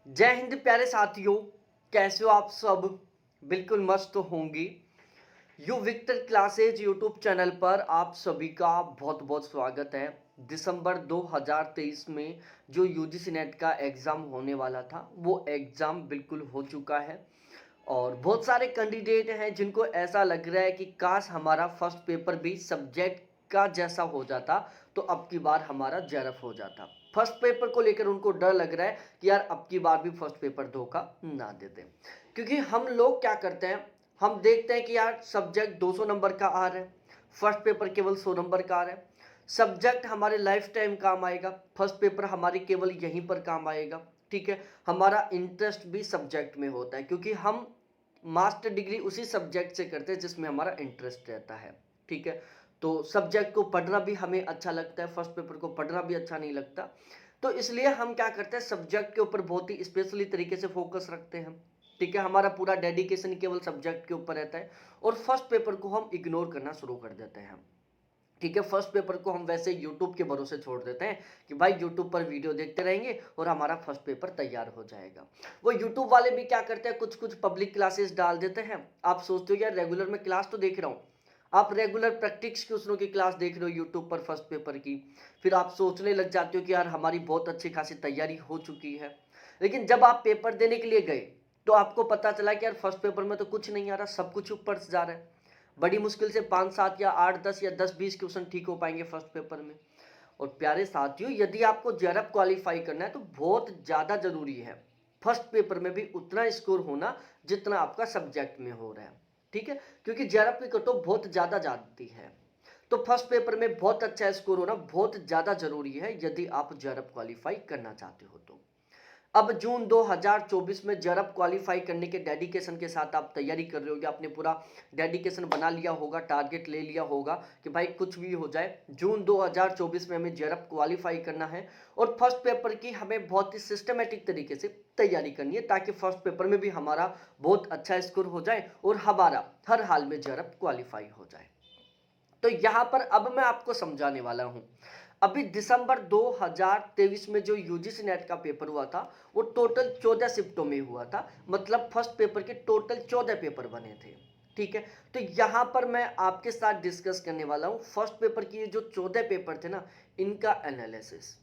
जय हिंद प्यारे साथियों। कैसे हो आप सब? बिल्कुल मस्त होंगी। You Victor classes YouTube channel पर आप सभी का बहुत बहुत स्वागत है। दिसंबर 2023 में जो यूजीसी नेट का एग्ज़ाम होने वाला था वो एग्ज़ाम बिल्कुल हो चुका है। और बहुत सारे कैंडिडेट हैं जिनको ऐसा लग रहा है कि काश हमारा फर्स्ट पेपर भी सब्जेक्ट का जैसा हो जाता तो अब की बार हमारा जेआरएफ हो जाता। फर्स्ट पेपर को लेकर उनको डर लग रहा है कि यार अब की बार भी फर्स्ट पेपर धोखा ना देते। क्योंकि हम लोग क्या करते हैं, हम देखते हैं कि यार सब्जेक्ट 200 नंबर का आ रहा है, फर्स्ट पेपर केवल 100 नंबर का आ रहा है। सब्जेक्ट हमारे लाइफ टाइम काम आएगा, फर्स्ट पेपर हमारी केवल यहीं पर काम आएगा। ठीक है, हमारा इंटरेस्ट भी सब्जेक्ट में होता है क्योंकि हम मास्टर डिग्री उसी सब्जेक्ट से करते हैं जिसमें हमारा इंटरेस्ट रहता है। ठीक है, तो सब्जेक्ट को पढ़ना भी हमें अच्छा लगता है, फर्स्ट पेपर को पढ़ना भी अच्छा नहीं लगता। तो इसलिए हम क्या करते हैं, सब्जेक्ट के ऊपर बहुत ही स्पेशली तरीके से फोकस रखते हैं। ठीक है, हमारा पूरा डेडिकेशन केवल सब्जेक्ट के ऊपर रहता है और फर्स्ट पेपर को हम इग्नोर करना शुरू कर देते हैं। ठीक है, फर्स्ट पेपर को हम वैसे यूट्यूब के भरोसे छोड़ देते हैं कि भाई यूट्यूब पर वीडियो देखते रहेंगे और हमारा फर्स्ट पेपर तैयार हो जाएगा। वो यूट्यूब वाले भी क्या करते हैं, कुछ कुछ पब्लिक क्लासेस डाल देते हैं। आप सोचते हो यार रेगुलर में क्लास तो देख रहा हूँ, आप रेगुलर प्रैक्टिस क्वेश्चनों की क्लास देख रहे हो यूट्यूब पर फर्स्ट पेपर की, फिर आप सोचने लग जाते हो कि यार हमारी बहुत अच्छी खासी तैयारी हो चुकी है। लेकिन जब आप पेपर देने के लिए गए तो आपको पता चला कि यार फर्स्ट पेपर में तो कुछ नहीं आ रहा, सब कुछ ऊपर से जा रहा है। बड़ी मुश्किल से 5-7 या 8-10 या 10-20 क्वेश्चन ठीक हो पाएंगे फर्स्ट पेपर में। और प्यारे साथियों, यदि आपको जेआरएफ क्वालिफाई करना है तो बहुत ज़्यादा ज़रूरी है फर्स्ट पेपर में भी उतना स्कोर होना जितना आपका सब्जेक्ट में हो रहा है। ठीक है, क्योंकि जेआरएफ की कट ऑफ बहुत ज़्यादा जाती है। तो फर्स्ट पेपर में बहुत अच्छा स्कोर होना बहुत ज़्यादा ज़रूरी है यदि आप जेआरएफ क्वालिफाई करना चाहते हो तो। अब जून 2024 में जेआरएफ क्वालिफाई करने के डेडिकेशन के साथ आप तैयारी कर रहे होगे, आपने पूरा डेडिकेशन बना लिया होगा, टारगेट ले लिया होगा कि भाई कुछ भी हो जाए जून 2024 में हमें जेआरएफ क्वालिफाई करना है। और फर्स्ट पेपर की हमें बहुत ही सिस्टमेटिक तरीके से तैयारी करनी है ताकि फर्स्ट पेपर में भी हमारा बहुत अच्छा स्कोर हो जाए और हमारा हर हाल में जेआरएफ क्वालिफाई हो जाए। तो यहाँ पर अब मैं आपको समझाने वाला हूँ। अभी दिसंबर 2023 में जो यूजीसी नेट का पेपर हुआ था वो टोटल 14 शिफ्टों में हुआ था, मतलब फर्स्ट पेपर के टोटल 14 पेपर बने थे। ठीक है, तो यहाँ पर मैं आपके साथ डिस्कस करने वाला हूँ फर्स्ट पेपर की जो 14 पेपर थे ना, इनका एनालिसिस।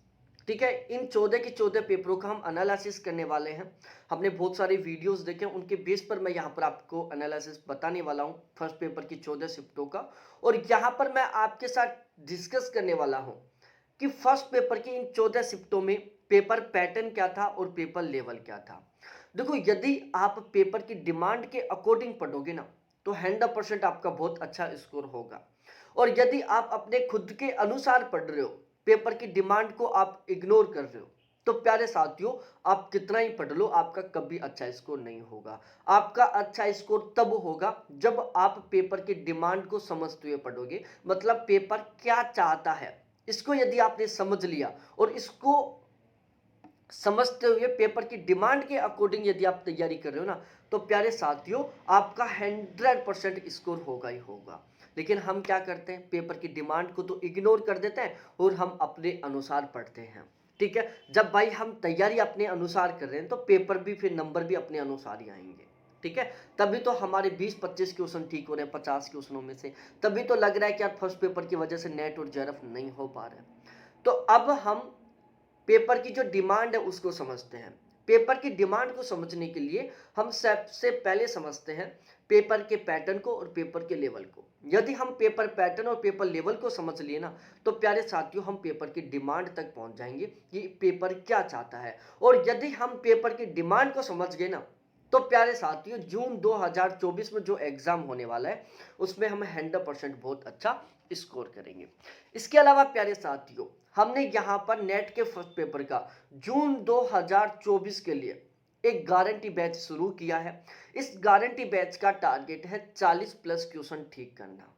ठीक है, इन 14 के 14 पेपरों का हम एनालिसिस करने वाले हैं। हमने बहुत सारे वीडियोस देखे, उनके बेस पर मैं यहाँ पर आपको एनालिसिस बताने वाला हूँ फर्स्ट पेपर की 14 शिफ्टों का। और यहाँ पर मैं आपके साथ डिस्कस करने वाला हूँ कि फर्स्ट पेपर की इन 14 शिफ्टों में पेपर पैटर्न क्या था और पेपर लेवल क्या था। देखो, यदि आप पेपर की डिमांड के अकॉर्डिंग पढ़ोगे ना तो 100% आपका बहुत अच्छा स्कोर होगा। और यदि आप अपने खुद के अनुसार पढ़ रहे हो, पेपर की डिमांड को आप इग्नोर कर रहे हो, तो प्यारे साथियों आप कितना ही पढ़ लो आपका कभी अच्छा स्कोर नहीं होगा। आपका अच्छा स्कोर तब होगा जब आप पेपर की डिमांड को समझते हुए पढ़ोगे, मतलब पेपर क्या चाहता है इसको यदि आपने समझ लिया और इसको समझते हुए पेपर की डिमांड के अकॉर्डिंग यदि आप तैयारी कर रहे हो ना, तो प्यारे साथियों आपका 100% स्कोर होगा ही होगा। लेकिन हम क्या करते हैं, पेपर की डिमांड को तो इग्नोर कर देते हैं और हम अपने अनुसार पढ़ते हैं। ठीक है, जब भाई हम तैयारी अपने अनुसार कर रहे हैं तो पेपर भी फिर नंबर भी अपने अनुसार ही आएंगे। ठीक है, तभी तो हमारे 20-25 क्वेश्चन ठीक हो रहे हैं 50 क्वेश्चनों में से। तभी तो लग रहा है कि यार फर्स्ट पेपर की वजह से नेट और जेआरएफ नहीं हो पा रहे हैं। तो अब हम पेपर की जो डिमांड है उसको समझते हैं। पेपर की डिमांड को समझने के लिए हम सबसे पहले समझते हैं पेपर के पैटर्न को और पेपर के लेवल को। यदि हम पेपर पैटर्न और पेपर लेवल को समझ लिए ना, तो प्यारे साथियों हम पेपर की डिमांड तक पहुंच जाएंगे कि पेपर क्या चाहता है। और यदि हम पेपर की डिमांड को समझ गए ना, तो प्यारे साथियों जून 2024 में जो एग्जाम होने वाला है उसमें हम 100% बहुत अच्छा स्कोर करेंगे। इसके अलावा प्यारे साथियों हमने यहाँ पर नेट के फर्स्ट पेपर का जून 2024 के लिए एक गारंटी बैच शुरू किया है। इस गारंटी बैच का टारगेट है 40 प्लस क्वेश्चन ठीक करना।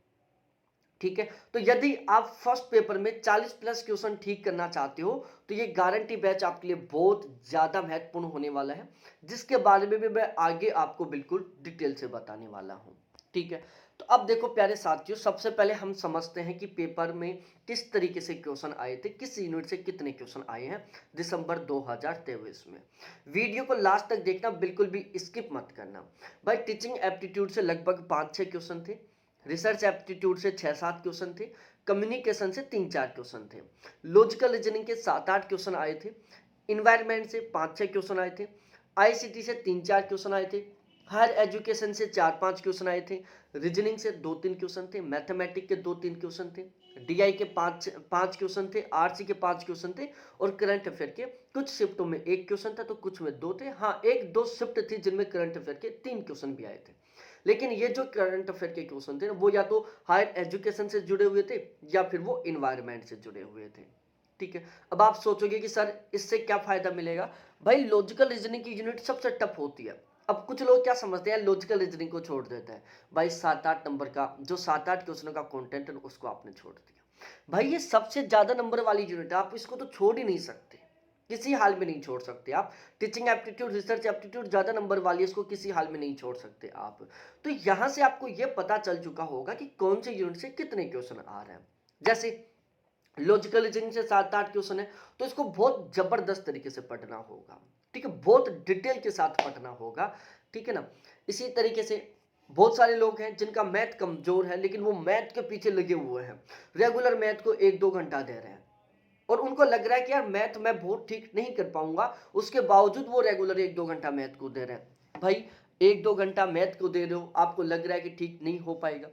ठीक है, तो यदि आप फर्स्ट पेपर में 40 प्लस क्वेश्चन ठीक करना चाहते हो तो ये गारंटी बैच आपके लिए बहुत ज़्यादा महत्वपूर्ण होने वाला है, जिसके बारे में भी मैं आगे आपको बिल्कुल डिटेल से बताने वाला हूँ। ठीक है, तो अब देखो प्यारे साथियों, सबसे पहले हम समझते हैं कि पेपर में किस तरीके से क्वेश्चन आए थे, किस यूनिट से कितने क्वेश्चन आए हैं दिसंबर 2023 में। वीडियो को लास्ट तक देखना, बिल्कुल भी स्किप मत करना। भाई टीचिंग एप्टीट्यूड से लगभग 5-6 क्वेश्चन थे, रिसर्च एप्टीट्यूड से 6-7 क्वेश्चन थे, कम्युनिकेशन से 3-4 क्वेश्चन थे, लॉजिकल रीजनिंग के 7-8 क्वेश्चन आए थे, इन्वायरमेंट से 5-6 क्वेश्चन आए थे, आईसीटी से 3-4 क्वेश्चन आए थे, हायर एजुकेशन से 4-5 क्वेश्चन आए थे, रीजनिंग से 2-3 क्वेश्चन थे, मैथमेटिक्स के 2-3 क्वेश्चन थे, डीआई के 5 क्वेश्चन थे, आरसी के 5 क्वेश्चन थे, और करंट अफेयर के कुछ शिफ्टों में 1 क्वेश्चन था तो कुछ में 2 थे। हाँ, 1-2 शिफ्ट थी जिनमें करंट अफेयर के 3 क्वेश्चन भी आए थे। लेकिन ये जो करंट अफेयर के क्वेश्चन थे वो या तो हायर एजुकेशन से जुड़े हुए थे या फिर वो इन्वायरमेंट से जुड़े हुए थे। ठीक है, अब आप सोचोगे कि सर इससे क्या फायदा मिलेगा। भाई लॉजिकल रीजनिंग की यूनिट सबसे टफ होती है। अब कुछ लोग क्या समझते हैं, लॉजिकल रीजनिंग को छोड़ देते हैं। भाई 7-8 नंबर का जो 7-8 क्वेश्चनों का कंटेंट है उसको आपने छोड़ दिया। भाई ये सबसे ज्यादा नंबर वाली यूनिट है, आप इसको तो छोड़ ही नहीं सकते, किसी हाल में नहीं छोड़ सकते आप। टीचिंग एप्टीट्यूड, रिसर्च एप्टीट्यूड ज्यादा नंबर वाली है, इसको किसी हाल में नहीं छोड़ सकते आप। तो यहां से आपको यह पता चल चुका होगा कि कौन से यूनिट से कितने क्वेश्चन आ रहे हैं। जैसे लॉजिकल रीजनिंग से 7-8 क्वेश्चन है तो इसको बहुत जबरदस्त तरीके से पढ़ना होगा। ठीक है, बहुत डिटेल के साथ पढ़ना होगा। ठीक है ना। इसी तरीके से बहुत सारे लोग हैं जिनका मैथ कमजोर है लेकिन वो मैथ के पीछे लगे हुए हैं, रेगुलर मैथ को 1-2 घंटा दे रहे हैं और उनको लग रहा है कि यार मैथ मैं बहुत ठीक नहीं कर पाऊंगा, उसके बावजूद वो रेगुलर 1-2 घंटा मैथ को दे रहे हैं। भाई 1-2 घंटा मैथ को दे रहे हो, आपको लग रहा है कि ठीक नहीं हो पाएगा,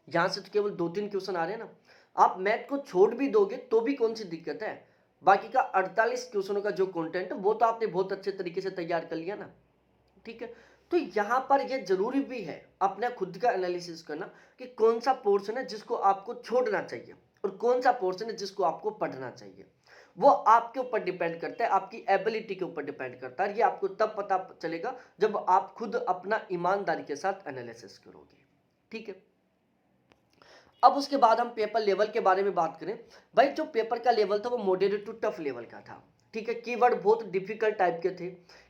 यहां से तो केवल 2-3 क्वेश्चन आ रहे हैं ना, आप मैथ को छोड़ भी दोगे तो भी कौन सी दिक्कत है। बाकी का 48 क्वेश्चनों का जो कंटेंट है वो तो आपने बहुत अच्छे तरीके से तैयार कर लिया ना। ठीक है, तो यहां पर यह जरूरी भी है अपना खुद का एनालिसिस करना कि कौन सा पोर्शन है जिसको आपको छोड़ना चाहिए और कौन सा पोर्शन है जिसको आपको पढ़ना चाहिए। वो आपके ऊपर डिपेंड करता है, आपकी एबिलिटी के ऊपर डिपेंड करता है। ये आपको तब पता चलेगा जब आप खुद अपना ईमानदारी के साथ एनालिसिस करोगे। ठीक है, अब उसके बाद हम पेपर लेवल के बारे में बात करें। भाई जो पेपर का लेवल था वो मॉडरेट टू टफ लेवल का था। ठीक है, कीवर्ड बहुत डिफिकल्ट टाइप के थे,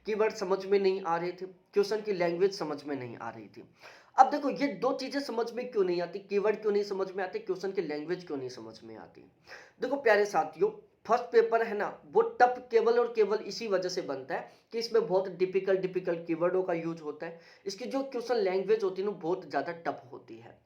कीवर्ड समझ में नहीं आ रहे थे, क्वेश्चन की लैंग्वेज समझ में नहीं आ रही थी। अब देखो ये दो चीजें समझ में क्यों नहीं आती, कीवर्ड क्यों नहीं समझ में आते, क्वेश्चन की लैंग्वेज क्यों नहीं समझ में आती। देखो प्यारे साथियों, फर्स्ट पेपर है ना वो टफ केवल और केवल इसी वजह से बनता है कि इसमें बहुत डिफिकल्ट कीवर्डों का यूज होता है। इसकी जो क्वेश्चन लैंग्वेज होती है ना बहुत ज्यादा टफ होती है।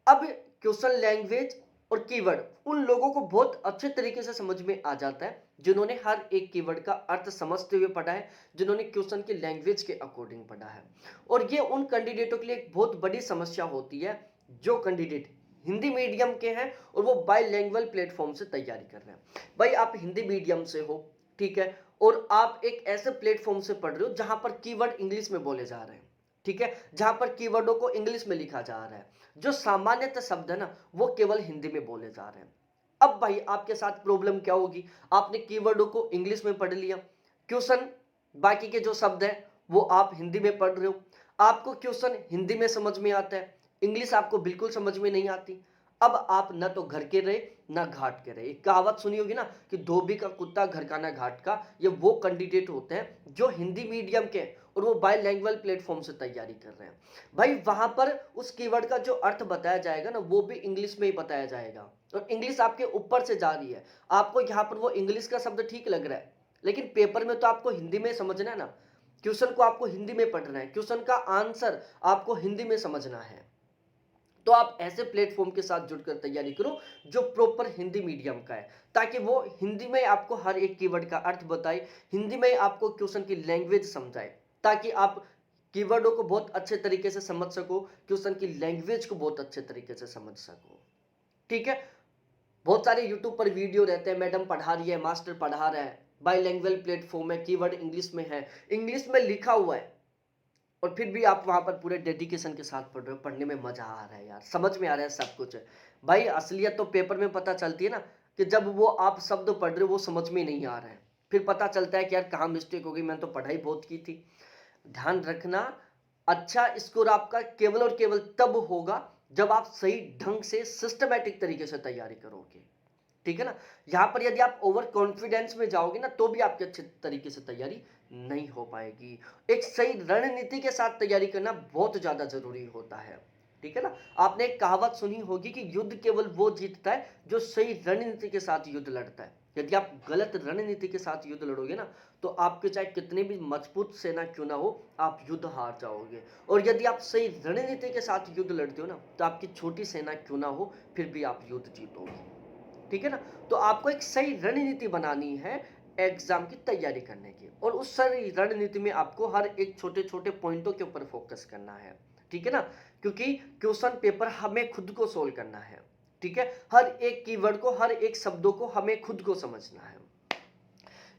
अब क्वेश्चन लैंग्वेज और कीवर्ड उन लोगों को बहुत अच्छे तरीके से समझ में आ जाता है जिन्होंने हर एक कीवर्ड का अर्थ समझते हुए पढ़ा है, जिन्होंने क्वेश्चन की लैंग्वेज के अकॉर्डिंग पढ़ा है। और ये उन कैंडिडेटों के लिए एक बहुत बड़ी समस्या होती है जो कैंडिडेट हिंदी मीडियम के हैं और वो बाइलैंग्वेज प्लेटफॉर्म से तैयारी कर रहे हैं। भाई आप हिंदी मीडियम से हो, ठीक है, और आप एक ऐसे प्लेटफॉर्म से पढ़ रहे हो जहां पर कीवर्ड इंग्लिश में बोले जा रहे हैं। ठीक है, जहां पर कीवर्डों को इंग्लिश में लिखा जा रहा है, जो सामान्यतः शब्द है ना वो केवल हिंदी में बोले जा रहे हैं। अब भाई आपके साथ प्रॉब्लम क्या होगी, आपने कीवर्डों को इंग्लिश में पढ़ लिया, क्वेश्चन बाकी के जो शब्द है वो आप हिंदी में पढ़ रहे हो, आपको क्वेश्चन हिंदी में समझ में आता है, इंग्लिश आपको बिल्कुल समझ में नहीं आती। अब आप न तो घर के रहे ना घाट के रहे। एक कहावत सुनी होगी ना कि धोबी का कुत्ता घर का ना घाट का। ये वो कैंडिडेट होते हैं जो हिंदी मीडियम के और वो बाइलैंग्वेज प्लेटफॉर्म से तैयारी कर रहे हैं। भाई वहां पर उस कीवर्ड का जो अर्थ बताया जाएगा ना वो भी इंग्लिश में ही बताया जाएगा और इंग्लिश आपके ऊपर से जा रही है। आपको यहाँ पर वो इंग्लिश का शब्द ठीक लग रहा है लेकिन पेपर में तो आपको हिंदी में समझना है ना, क्वेश्चन को आपको हिंदी में पढ़ना है, क्वेश्चन का आंसर आपको हिंदी में समझना है। तो आप ऐसे प्लेटफॉर्म के साथ जुड़कर तैयारी करो जो प्रॉपर हिंदी मीडियम का है, ताकि वो हिंदी में आपको हर एक कीवर्ड का अर्थ बताए, हिंदी में आपको क्वेश्चन की लैंग्वेज समझाए, ताकि आप कीवर्डों को बहुत अच्छे तरीके से समझ सको, क्वेश्चन की लैंग्वेज को बहुत अच्छे तरीके से समझ सको। ठीक है, बहुत सारे यूट्यूब पर वीडियो रहते हैं, मैडम पढ़ा रही है, मास्टर पढ़ा रहा है, बाइलैंग्वेज प्लेटफॉर्म है, कीवर्ड इंग्लिश में है, इंग्लिश में लिखा हुआ है और फिर भी आप वहां पर पूरे डेडिकेशन के साथ पढ़ रहे हो, पढ़ने में मजा आ रहा है यार, समझ में आ रहा है सब कुछ। भाई असलियत तो पेपर में पता चलती है ना कि जब वो आप शब्द पढ़ रहे हो वो समझ में नहीं आ रहा है, फिर पता चलता है कि यार कहाँ मिस्टेक हो गई, मैंने तो पढ़ाई बहुत की थी। ध्यान रखना, अच्छा स्कोर आपका केवल और केवल तब होगा जब आप सही ढंग से सिस्टमैटिक तरीके से तैयारी करोगे। ठीक है ना, यहां पर यदि आप ओवर कॉन्फिडेंस में जाओगे ना तो भी आपकी अच्छे तरीके से तैयारी नहीं हो पाएगी। एक सही रणनीति के साथ तैयारी करना बहुत ज्यादा जरूरी होता है। ठीक है ना। आपने एक कहावत सुनी होगी कि युद्ध केवल वो जीतता है जो सही रणनीति के साथ युद्ध लड़ता है। यदि आप गलत रणनीति के साथ युद्ध लड़ोगे ना, तो आपके चाहे कितनी भी मजबूत सेना क्यों ना हो, आप युद्ध हार जाओगे। और यदि आप सही रणनीति के साथ युद्ध लड़ते हो ना, तो आपकी छोटी सेना क्यों ना हो, फिर भी आप युद्ध जीतोगे। ठीक है ना। तो आपको एक सही रणनीति बनानी है एग्जाम की तैयारी करने की, और उस सही रणनीति में आपको हर एक छोटे छोटे पॉइंटों के ऊपर फोकस करना है। ठीक है ना, क्योंकि क्वेश्चन पेपर हमें खुद को सोल्व करना है। ठीक है, हर एक कीवर्ड को, हर एक शब्दों को हमें खुद को समझना है।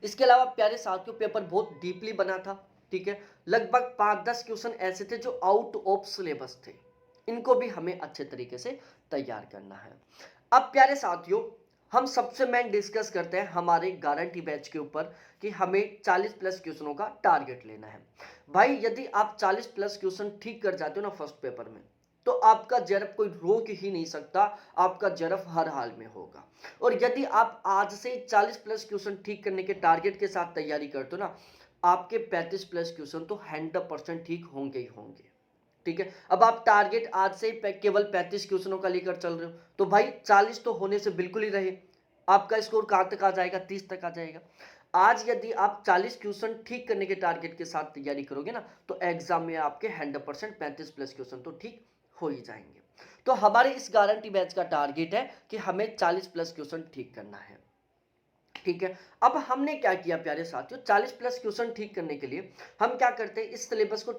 इसके अलावा प्यारे साथियों, पेपर बहुत डीपली बना था। ठीक है, लगभग 5-10 क्वेश्चन ऐसे थे जो आउट ऑफ सिलेबस थे। इनको भी हमें अच्छे तरीके से तैयार करना है। अब प्यारे साथियों, हम सबसे मेन डिस्कस करते हैं हमारे गारंटी बैच के ऊपर कि हमें 40 प्लस क्वेश्चनों का टारगेट लेना है। भाई यदि आप 40 प्लस क्वेश्चन ठीक कर जाते हो ना फर्स्ट पेपर में, तो आपका जेआरएफ कोई रोक ही नहीं सकता, आपका जेआरएफ हर हाल में होगा। और यदि आप आज से 40 प्लस क्वेश्चन ठीक करने के टारगेट के साथ तैयारी करते हो ना, आपके 35 प्लस क्वेश्चन तो 100% ठीक होंगे ही होंगे। ठीक है, अब आप टारगेट आज से ही केवल 35 क्वेश्चनों का लेकर चल रहे हो, तो भाई 40 तो होने से बिल्कुल ही रहे। आपका स्कोर कहां तक आ जाएगा? 30 तक आ जाएगा। आज यदि आप 40 क्वेश्चन ठीक करने के टारगेट के साथ तैयारी करोगे ना, तो एग्जाम में आपके 100% 35 प्लस क्वेश्चन तो ठीक हो ही जाएंगे। तो हमारे इस गारंटी बैच का टारगेट है कि हमें 40 प्लस क्वेश्चन ठीक करना है। ठीक है, अब हमने क्या किया प्यारे साथियों, 40 प्लस क्वेश्चन ठीक करने के लिए हम क्या करते हैं, इस सिलेबस को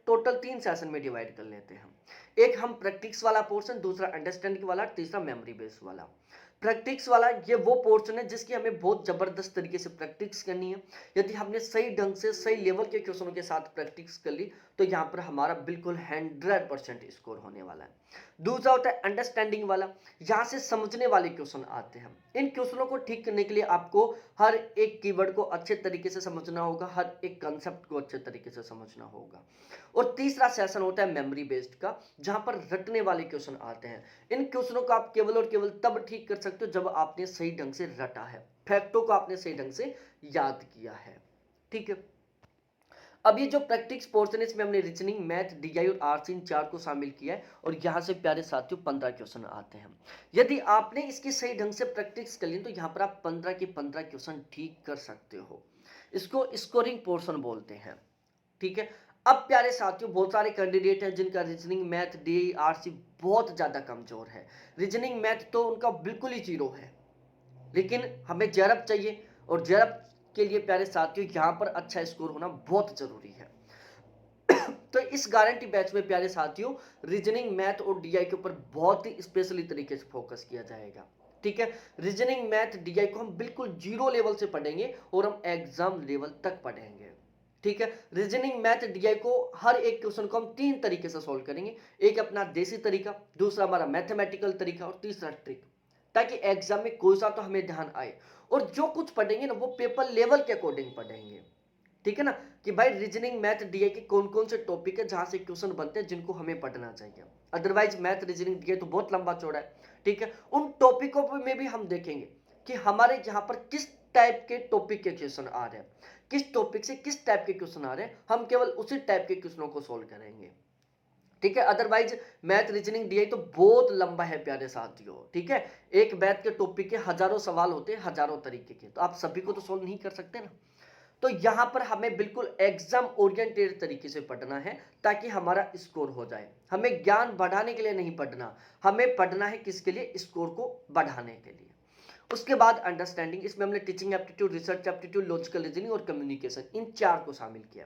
टोटल 3 सेशन में डिवाइड कर लेते हैं। एक हम प्रैक्टिस वाला पोर्शन, दूसरा अंडरस्टैंडिंग वाला, तीसरा मेमोरी बेस्ड वाला। प्रैक्टिस वाला ये वो पोर्शन है जिसकी हमें बहुत जबरदस्त तरीके से प्रैक्टिस करनी है। यदि हमने सही ढंग से सही लेवल के क्वेश्चनों के साथ प्रैक्टिस कर ली, तो यहाँ पर हमारा बिल्कुल 100% स्कोर होने वाला है। दूसरा होता है अंडरस्टैंडिंग वाला, यहाँ से समझने वाले क्वेश्चन आते हैं। इन क्वेश्चनों को ठीक करने के लिए आपको हर एक कीवर्ड को अच्छे तरीके से समझना होगा, हर एक कंसेप्ट को अच्छे तरीके से समझना होगा। और तीसरा सेशन होता है मेमोरी बेस्ड का, जहां पर रटने वाले क्वेश्चन आते हैं। इन क्वेश्चनों को आप केवल और केवल तब ठीक कर सकते हो जब आपने सही ढंग से रटा है, फैक्टों को आपने सही ढंग से याद किया है। ठीक है, अब ये जो प्रैक्टिस पोर्शन है, इसमें हमने रीजनिंग, मैथ, डीआई और आरसी इन 4 को शामिल किया है, और यहां से प्यारे साथियों 15 क्वेश्चन आते हैं। यदि आपने इसकी सही ढंग से प्रैक्टिस कर ली, तो यहां पर आप 15 के 15 क्वेश्चन ठीक कर सकते हो। इसको स्कोरिंग पोर्शन बोलते हैं। ठीक है, अब प्यारे साथियों, बहुत सारे कैंडिडेट हैं जिनका रीजनिंग, मैथ, डीआई, आरसी बहुत ज्यादा कमजोर है। रीजनिंग, मैथ तो उनका बिल्कुल ही जीरो है, लेकिन हमें जेआरएफ चाहिए, और जेआरएफ के लिए प्यारे साथियों यहाँ पर अच्छा स्कोर होना बहुत जरूरी है। तो इस गारंटी बैच में प्यारे साथियों, रीजनिंग, मैथ और डीआई के ऊपर बहुत ही स्पेशली तरीके से फोकस किया जाएगा। ठीक है, रीजनिंग, मैथ, डीआई को हम बिल्कुल जीरो लेवल से पढ़ेंगे और हम एग्जाम लेवल तक पढ़ेंगे। ठीक है, रीजनिंग, मैथ, डीआई को हर एक क्वेश्चन को हम 3 तरीके से सॉल्व करेंगे। एक अपना देसी तरीका, दूसरा हमारा मैथमेटिकल तरीका, और तीसरा ट्रिक, ताकि एग्जाम में कोई सा तो हमें ध्यान आए। और जो कुछ पढ़ेंगे ना, वो पेपर लेवल के अकॉर्डिंग पढ़ेंगे। ठीक है ना, कि भाई रीजनिंग, मैथ, डीआई के कौन कौन से टॉपिक है जहां से क्वेश्चन बनते हैं जिनको हमें पढ़ना चाहिए। अदरवाइज मैथ, रीजनिंग, डीआई तो बहुत लंबा चौड़ा है। ठीक है, उन टॉपिकों में भी हम देखेंगे कि हमारे यहाँ पर किस टाइप के टॉपिक के क्वेश्चन आ रहे हैं, किस टॉपिक से किस टाइप के क्वेश्चन आ रहे हैं, हम केवल उसी टाइप के क्वेश्चनों को सोल्व करेंगे। ठीक है, अदरवाइज मैथ, रीजनिंग, डीआई तो बहुत लंबा है प्यारे साथियों। ठीक है, एक मैथ के टॉपिक के हजारों सवाल होते हैं, हजारों तरीके के, तो आप सभी को तो सोल्व नहीं कर सकते ना। तो यहां पर हमें बिल्कुल एग्जाम ओरिएंटेड तरीके से पढ़ना है, ताकि हमारा स्कोर हो जाए। हमें ज्ञान बढ़ाने के लिए नहीं पढ़ना, हमें पढ़ना है किसके लिए? स्कोर को बढ़ाने के लिए। उसके बाद अंडरस्टैंडिंग, इसमें हमने teaching aptitude, research aptitude, logical reasoning और कम्युनिकेशन, इन 4 को शामिल किया।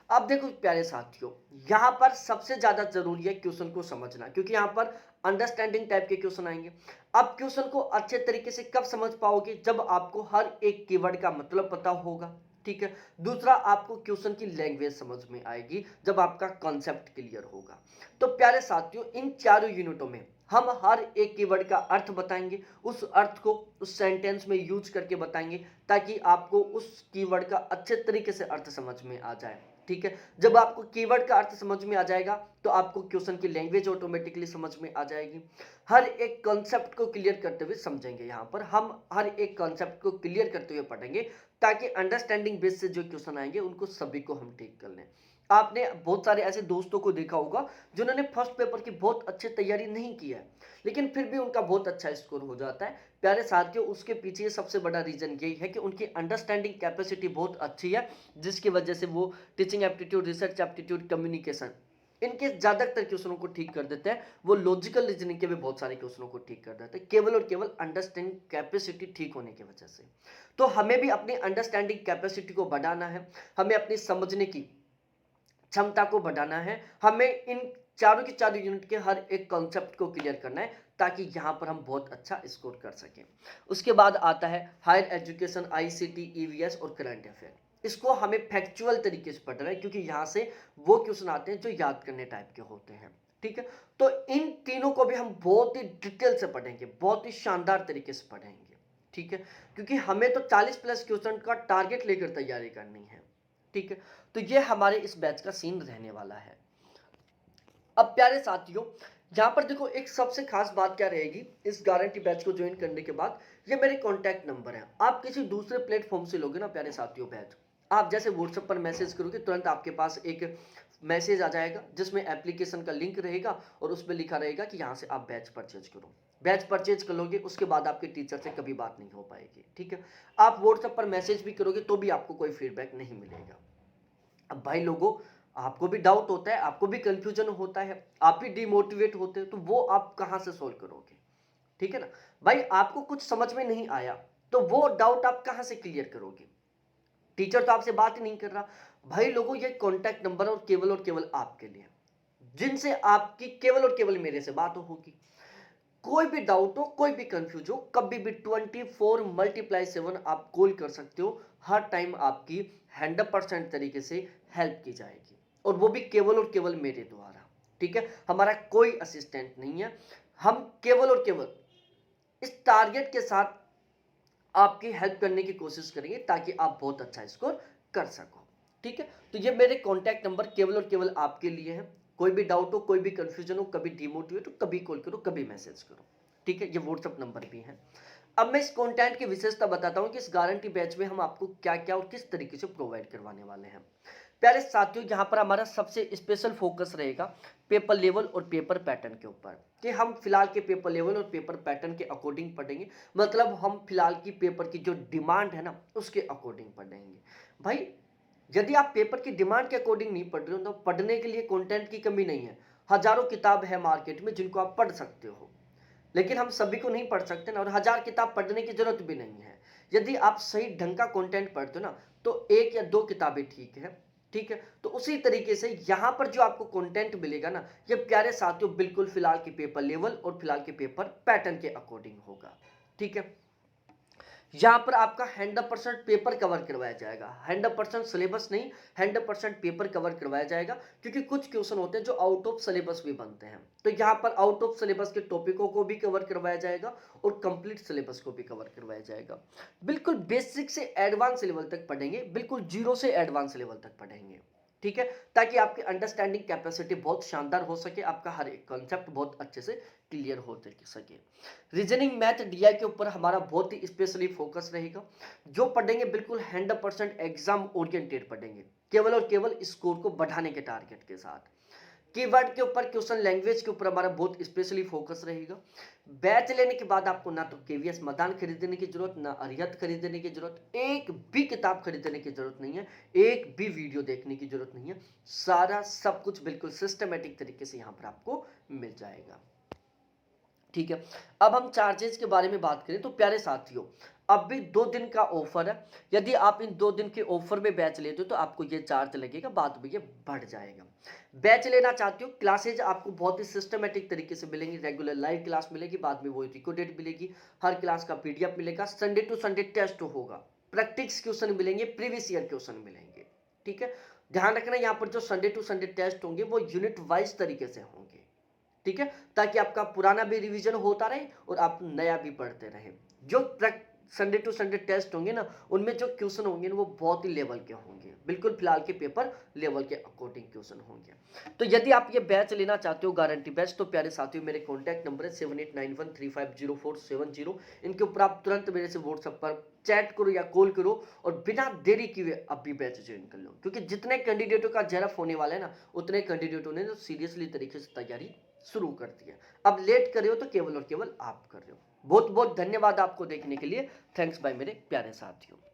अब देखो प्यारे साथियों, यहाँ पर सबसे ज्यादा जरूरी है क्वेश्चन को समझना, क्योंकि यहाँ पर अंडरस्टैंडिंग टाइप के क्वेश्चन आएंगे। अब क्वेश्चन को अच्छे तरीके से कब समझ पाओगे? जब आपको हर एक कीवर्ड का मतलब पता होगा। ठीक है, दूसरा आपको क्वेश्चन की लैंग्वेज समझ में आएगी जब आपका कॉन्सेप्ट क्लियर होगा। तो प्यारे साथियों, इन 4 यूनिटों में हम हर एक कीवर्ड का अर्थ बताएंगे, उस अर्थ को उस सेंटेंस में यूज करके बताएंगे, ताकि आपको उस कीवर्ड का अच्छे तरीके से अर्थ समझ में आ जाए। ठीक है, जब आपको कीवर्ड का अर्थ समझ में आ जाएगा तो आपको क्वेश्चन की लैंग्वेज ऑटोमेटिकली समझ में आ जाएगी। हर एक कॉन्सेप्ट को क्लियर करते हुए समझेंगे। यहाँ पर हम हर एक कॉन्सेप्ट को क्लियर करते हुए पढ़ेंगे ताकि अंडरस्टैंडिंग बेस से जो क्वेश्चन आएंगे उनको सभी को हम ठीक कर लें। आपने बहुत सारे ऐसे दोस्तों को देखा होगा जिन्होंने फर्स्ट पेपर की बहुत अच्छी तैयारी नहीं की है, लेकिन फिर भी उनका बहुत अच्छा स्कोर हो जाता है। प्यारे साथियों, उसके पीछे सबसे बड़ा रीजन यही है कि उनकी अंडरस्टैंडिंग कैपेसिटी बहुत अच्छी है, जिसकी वजह से वो teaching aptitude, research aptitude, communication, इनके ज्यादातर क्वेश्चनों को ठीक कर देते हैं। वो लॉजिकल रीजनिंग के भी बहुत सारे क्वेश्चनों को ठीक कर देते हैं, केवल और केवल अंडरस्टैंडिंग कैपेसिटी ठीक होने की वजह से। तो हमें भी अपनी अंडरस्टैंडिंग कैपेसिटी को बढ़ाना है, हमें अपनी समझने की क्षमता को बढ़ाना है, हमें इन चारों की चारों यूनिट के हर एक कॉन्सेप्ट को क्लियर करना है ताकि यहां पर हम बहुत अच्छा स्कोर कर सकें। उसके बाद आता है हायर एजुकेशन, आईसीटी, ईवीएस और करंट अफेयर। इसको हमें फैक्चुअल तरीके से पढ़ना है क्योंकि यहां से वो क्वेश्चन आते हैं जो याद करने टाइप के होते हैं। ठीक है, तो इन तीनों को भी हम बहुत ही डिटेल से पढ़ेंगे, बहुत ही शानदार तरीके से पढ़ेंगे। ठीक है, क्योंकि हमें तो 40 प्लस क्वेश्चन का टारगेट लेकर तैयारी करनी है। ठीक है, तो ये हमारे इस बैच का सीन रहने वाला है। अब प्यारे साथियों, यहां पर देखो एक सबसे खास बात क्या रहेगी इस गारंटी बैच को ज्वाइन करने के बाद, ये मेरे कॉन्टैक्ट नंबर है। आप किसी दूसरे प्लेटफॉर्म से लोगे ना प्यारे साथियों बैच, आप जैसे व्हाट्सएप पर मैसेज करोगे तुरंत आपके पास एक मैसेज आ जाएगा जिसमें एप्लीकेशन का लिंक रहेगा और उसमें लिखा रहेगा कि यहाँ से आप बैच परचेज करो। बैच परचेज कर लोगे, उसके बाद आपके टीचर से कभी बात नहीं हो पाएगी। ठीक है, आप व्हाट्सएप पर मैसेज भी करोगे तो भी आपको कोई फीडबैक नहीं मिलेगा। अब भाई लोगों, आपको भी डाउट होता है, आपको भी कंफ्यूजन होता है, आप भी डिमोटिवेट होते हैं, तो वो आप कहां से सोल्व करोगे? ठीक है ना भाई, आपको कुछ समझ में नहीं आया तो वो डाउट आप कहां से क्लियर करोगे? टीचर तो आपसे बात ही नहीं कर रहा। भाई लोगों, ये कॉन्टैक्ट नंबर और केवल आपके लिए, जिनसे आपकी केवल और केवल मेरे से बात होगी। कोई भी डाउट हो, कोई भी कंफ्यूज हो, कभी भी 24/7 आप कॉल कर सकते हो। हर टाइम आपकी 100% तरीके से हेल्प की जाएगी और वो भी केवल और केवल मेरे द्वारा। ठीक है, हमारा कोई असिस्टेंट नहीं है, हम केवल और केवल इस टारगेट के साथ आपकी हेल्प करने की कोशिश करेंगे ताकि आप बहुत अच्छा स्कोर कर सको। ठीक है, तो ये मेरे कॉन्टैक्ट नंबर केवल और केवल आपके लिए है। कोई भी डाउट हो, कोई भी कंफ्यूजन हो, कभी डिमोटिवेट हो, कभी कॉल करो, कभी मैसेज करो। ठीक है, ये व्हाट्सएप नंबर भी है। अब मैं इस कंटेंट की विशेषता बताता हूं कि इस गारंटी बैच में हम आपको क्या क्या और किस तरीके से प्रोवाइड करवाने वाले हैं। प्यारे साथियों, यहाँ पर हमारा सबसे स्पेशल फोकस रहेगा पेपर लेवल और पेपर पैटर्न के ऊपर, कि हम फिलहाल के पेपर लेवल और पेपर पैटर्न के अकॉर्डिंग पढ़ेंगे। मतलब हम फिलहाल की पेपर की जो डिमांड है ना उसके अकॉर्डिंग पढ़ेंगे। भाई, यदि आप पेपर की डिमांड के अकॉर्डिंग नहीं पढ़ रहे हो तो पढ़ने के लिए कंटेंट की कमी नहीं है। हजारों किताब है मार्केट में जिनको आप पढ़ सकते हो, लेकिन हम सभी को नहीं पढ़ सकते ना, और 1000 किताब पढ़ने की जरूरत भी नहीं है। यदि आप सही ढंग का कंटेंट पढ़ते हो ना तो 1 या 2 किताबें ठीक है। ठीक है, तो उसी तरीके से यहां पर जो आपको कंटेंट मिलेगा ना, ये प्यारे साथियों बिल्कुल फिलहाल के पेपर लेवल और फिलहाल के पेपर पैटर्न के अकॉर्डिंग होगा। ठीक है, यहां पर आपका 100% पेपर कवर करवाया जाएगा, 100% सिलेबस नहीं, 100% पेपर कवर करवाया जाएगा, क्योंकि कुछ क्वेश्चन होते हैं जो आउट ऑफ सिलेबस भी बनते हैं। तो यहां पर आउट ऑफ सिलेबस के टॉपिकों को भी कवर करवाया जाएगा और कंप्लीट सिलेबस को भी कवर करवाया जाएगा। बिल्कुल बेसिक से एडवांस लेवल तक पढ़ेंगे, बिल्कुल जीरो से एडवांस लेवल तक पढ़ेंगे। ठीक है, ताकि आपकी अंडरस्टैंडिंग कैपेसिटी बहुत शानदार हो सके, आपका हर एक कॉन्सेप्ट बहुत अच्छे से क्लियर हो सके। रीजनिंग, मैथ, डीआई के ऊपर हमारा बहुत ही स्पेशली फोकस रहेगा। जो पढ़ेंगे बिल्कुल 100% एग्जाम ओरिएंटेड पढ़ेंगे, केवल और केवल स्कोर को बढ़ाने के टारगेट के साथ। कीवर्ड के ऊपर, क्वेश्चन लैंग्वेज के ऊपर हमारा बहुत स्पेशली फोकस रहेगा। बैच लेने के बाद आपको ना तो केवीएस मैदान खरीदने की जरूरत, ना अरिहंत खरीदने की जरूरत, एक भी किताब खरीदने की जरूरत नहीं है, एक भी वीडियो देखने की जरूरत नहीं है। सारा सब कुछ बिल्कुल सिस्टमेटिक तरीके से यहाँ पर आपको मिल जाएगा। ठीक है, अब हम चार्जेस के बारे में बात करें तो प्यारे साथियों, अब भी 2 दिन का ऑफर है। यदि आप इन 2 दिन के ऑफर में बैच लेते हो तो आपको ये चार्ज लगेगा, बाद में ये बढ़ जाएगा। बैच लेना चाहते हो, क्लासेज आपको बहुत ही सिस्टमेटिक तरीके से मिलेंगी, रेगुलर लाइव क्लास मिलेगी, बाद में वो रिकॉर्डेड मिलेगी, हर क्लास का पीडीएफ मिलेगा, संडे टू संडे टेस्ट होगा, प्रैक्टिस क्वेश्चन मिलेंगे, प्रीवियस ईयर क्वेश्चन मिलेंगे। ठीक है, ध्यान रखना यहाँ पर जो संडे टू संडे टेस्ट होंगे वो यूनिट वाइज तरीके से होंगे। ठीक है, ताकि आपका पुराना भी रिवीजन होता रहे और आप नया भी पढ़ते रहे। जो संडे टू संडे टेस्ट होंगे ना, उनमें जो क्वेश्चन होंगे ना वो बहुत ही लेवल के होंगे, बिल्कुल फिलहाल के पेपर लेवल के अकॉर्डिंग क्वेश्चन होंगे। तो यदि आप ये बैच लेना चाहते हो गारंटी बैच, तो प्यारे साथियों मेरे कॉन्टैक्ट नंबर है 7891350470। इनके ऊपर आप तुरंत मेरे से व्हाट्सएप पर चैट करो या कॉल करो और बिना देरी किए अभी बैच ज्वाइन कर लो, क्योंकि जितने कैंडिडेटों का जेआरएफ होने वाला है ना, उतने कैंडिडेटों ने सीरियसली तरीके से तैयारी शुरू कर दी है। अब लेट कर रहे हो तो केवल और केवल आप कर रहे हो। बहुत बहुत धन्यवाद आपको देखने के लिए। थैंक्स बाय मेरे प्यारे साथियों।